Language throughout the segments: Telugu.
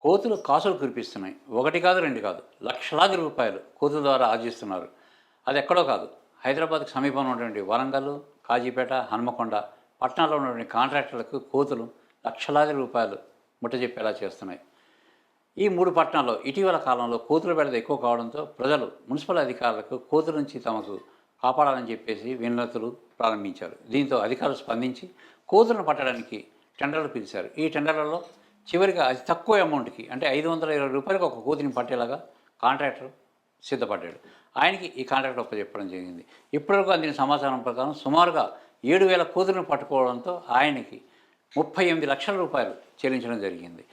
కోతులు కాసులు కురిపిస్తున్నాయి. ఒకటి కాదు, రెండు కాదు. లక్షలాది రూపాయలు కోతుల ద్వారా ఆర్జిస్తున్నారు. అదెక్కడో కాదు. హైదరాబాద్‌కి సమీపంలో ఉన్నటువంటి వరంగల్, కాజీపేట, హన్మకొండ పట్టణాల్లో ఉన్నటువంటి కాంట్రాక్టర్లకు కోతులు లక్షలాది రూపాయలు ముట్టజెప్పేలా చేస్తున్నాయి. ఈ 3 పట్టణాల్లో ఇటీవల కాలంలో కోతుల బెడద ఎక్కువ కావడంతో ప్రజలు మున్సిపల్ అధికారులకు కోతుల నుంచి తమకు కాపాడాలని చెప్పేసి వినతులు ప్రారంభించారు. దీంతో అధికారులు స్పందించి కోతులను పట్టడానికి టెండర్లు పిలిచారు. ఈ టెండర్లలో చివరిగా అతి తక్కువ అమౌంట్‌కి అంటే రూ. 520 ఒక కోతిని పట్టేలాగా కాంట్రాక్టర్ సిద్ధపడ్డాడు. ఆయనకి ఈ కాంట్రాక్ట్ అప్పచెప్పడం జరిగింది. ఇప్పటివరకు అందిన సమాచారం ప్రకారం సుమారుగా 7,000 కోతులను పట్టుకోవడంతో ఆయనకి రూ. 38,00,000 చెల్లించడం జరిగింది.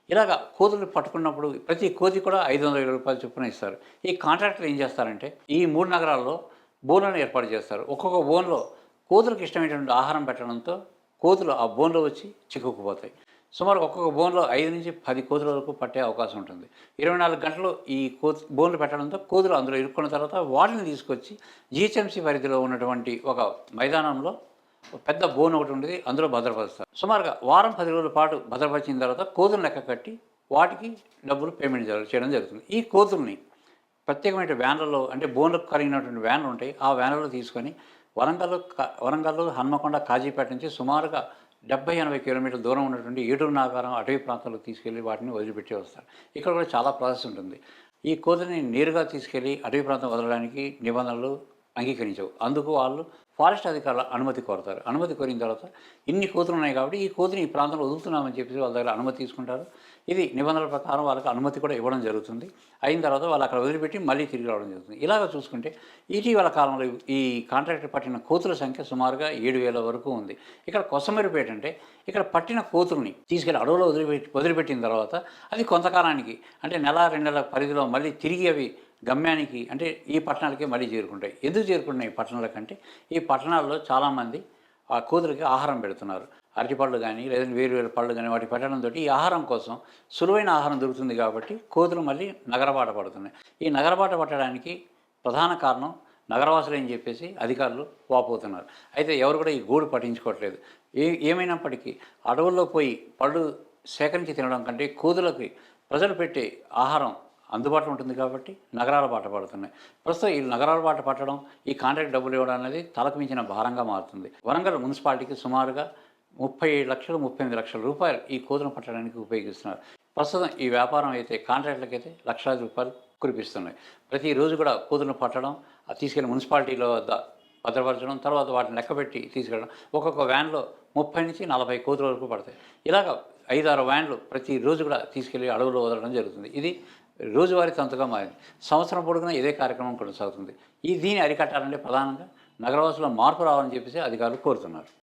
ఇలాగ కోతులు పట్టుకున్నప్పుడు ప్రతి కోతి కూడా రూ. 520 చొప్పున ఇస్తారు. ఈ కాంట్రాక్టర్లు ఏం చేస్తారంటే ఈ 3 నగరాల్లో బోన్లను ఏర్పాటు చేస్తారు. ఒక్కొక్క బోన్‌లో కోతులకు ఇష్టమైనటువంటి ఆహారం పెట్టడంతో కోతులు ఆ బోన్‌లో వచ్చి చిక్కుకుపోతాయి. సుమారు ఒక్కొక్క బోన్‌లో 5-10 కోతుల వరకు పట్టే అవకాశం ఉంటుంది. 24 గంటలు ఈ బోన్లు పెట్టడంతో కోతులు అందులో ఇరుక్కున్న తర్వాత వాటిని తీసుకొచ్చి జీహెచ్ఎంసీ పరిధిలో ఉన్నటువంటి ఒక మైదానంలో పెద్ద బోన్ ఒకటి ఉండేది, అందులో భద్రపరుస్తారు. సుమారుగా వారం 10 రోజుల పాటు భద్రపరిచిన తర్వాత కోతులను లెక్క కట్టి వాటికి డబ్బులు పేమెంట్ చేయడం జరుగుతుంది. ఈ కోతుల్ని ప్రత్యేకమైన వ్యాన్లలో అంటే బోన్లకు కలిగినటువంటి వ్యాన్లు ఉంటాయి. ఆ వ్యాన్లలో తీసుకొని వరంగల్, హన్మకొండ, కాజీపేట నుంచి సుమారుగా 70-80 కిలోమీటర్ల దూరం ఉన్నటువంటి ఏటూరు నాగారం అటవీ ప్రాంతాలకు తీసుకెళ్లి వాటిని వదిలిపెట్టి వస్తారు. ఇక్కడ కూడా చాలా ప్రాసెస్ ఉంటుంది. ఈ కోతిని నేరుగా తీసుకెళ్లి అటవీ ప్రాంతం వదలడానికి నిబంధనలు అంగీకరించవు. అందుకు వాళ్ళు ఫారెస్ట్ అధికారుల అనుమతి కోరతారు. అనుమతి కోరిన తర్వాత ఇన్ని కోతులు ఉన్నాయి కాబట్టి ఈ కోతిని ఈ ప్రాంతంలో వదులుతున్నామని చెప్పేసి వాళ్ళ దగ్గర అనుమతి తీసుకుంటారు. ఇది నిబంధనల ప్రకారం వాళ్ళకి అనుమతి కూడా ఇవ్వడం జరుగుతుంది. అయిన తర్వాత వాళ్ళు అక్కడ వదిలిపెట్టి మళ్ళీ తిరిగి రావడం జరుగుతుంది. ఇలాగ చూసుకుంటే ఇటీవల కాలంలో ఈ కాంట్రాక్టర్ పట్టిన కోతుల సంఖ్య సుమారుగా 7,000 వరకు ఉంది. ఇక్కడ కొసమెరుపేట అంటే ఇక్కడ పట్టిన కోతుల్ని తీసుకెళ్ళి అడవులో వదిలిపెట్టిన తర్వాత అది కొంతకాలానికి అంటే నెల 2 నెలల పరిధిలో మళ్ళీ తిరిగి అవి గమ్యానికి అంటే ఈ పట్టణాలకే మళ్ళీ చేరుకుంటాయి. ఎందుకు చేరుకుంటున్నాయి ఈ పట్టణాలకంటే ఈ పట్టణాల్లో చాలామంది ఆ కోతులకి ఆహారం పెడుతున్నారు. అరటిపళ్ళు కానీ లేదంటే వేరు పళ్ళు కానీ వాటి పెట్టడంతో ఈ ఆహారం కోసం సులువైన ఆహారం దొరుకుతుంది కాబట్టి కోతులు మళ్ళీ నగరబాట పడుతున్నాయి. ఈ నగరబాట పట్టడానికి ప్రధాన కారణం నగరవాసులు అని చెప్పేసి అధికారులు వాపోతున్నారు. అయితే ఎవరు కూడా ఈ గోడు పట్టించుకోవట్లేదు. ఏమైనప్పటికీ అడవుల్లో పోయి పళ్ళు సేకరించి తినడం కంటే కోతులకి ప్రజలు పెట్టే ఆహారం అందుబాటులో ఉంటుంది కాబట్టి నగరాల బాట పడుతున్నాయి. ప్రస్తుతం ఈ నగరాల బాట పట్టడం ఈ కాంట్రాక్ట్ డబ్బులు ఇవ్వడం అనేది తలకు మించిన భారంగా మారుతుంది. వరంగల్ మున్సిపాలిటీకి సుమారుగా 37-38 లక్షల రూపాయలు ఈ కోతులను పట్టడానికి ఉపయోగిస్తున్నారు. ప్రస్తుతం ఈ వ్యాపారం అయితే కాంట్రాక్టులకైతే లక్షలాది రూపాయలు కురిపిస్తున్నాయి. ప్రతిరోజు కూడా కోతులను పట్టడం తీసుకెళ్ళి మున్సిపాలిటీలో వద్ద భద్రపరచడం, తర్వాత వాటిని లెక్కపెట్టి తీసుకెళ్ళడం. ఒక్కొక్క వ్యాన్లో 30-40 కోతుల వరకు పడతాయి. ఇలాగ 5-6 వ్యాన్లు ప్రతిరోజు కూడా తీసుకెళ్ళి అడవులో వదలడం జరుగుతుంది. ఇది రోజువారీ తంతుగా మారింది. సంవత్సరం పొడుగునా ఇదే కార్యక్రమం కొనసాగుతుంది. దీన్ని అరికట్టాలంటే ప్రధానంగా నగరవాసుల మార్పు రావాలని చెప్పేసి అధికారులు కోరుతున్నారు.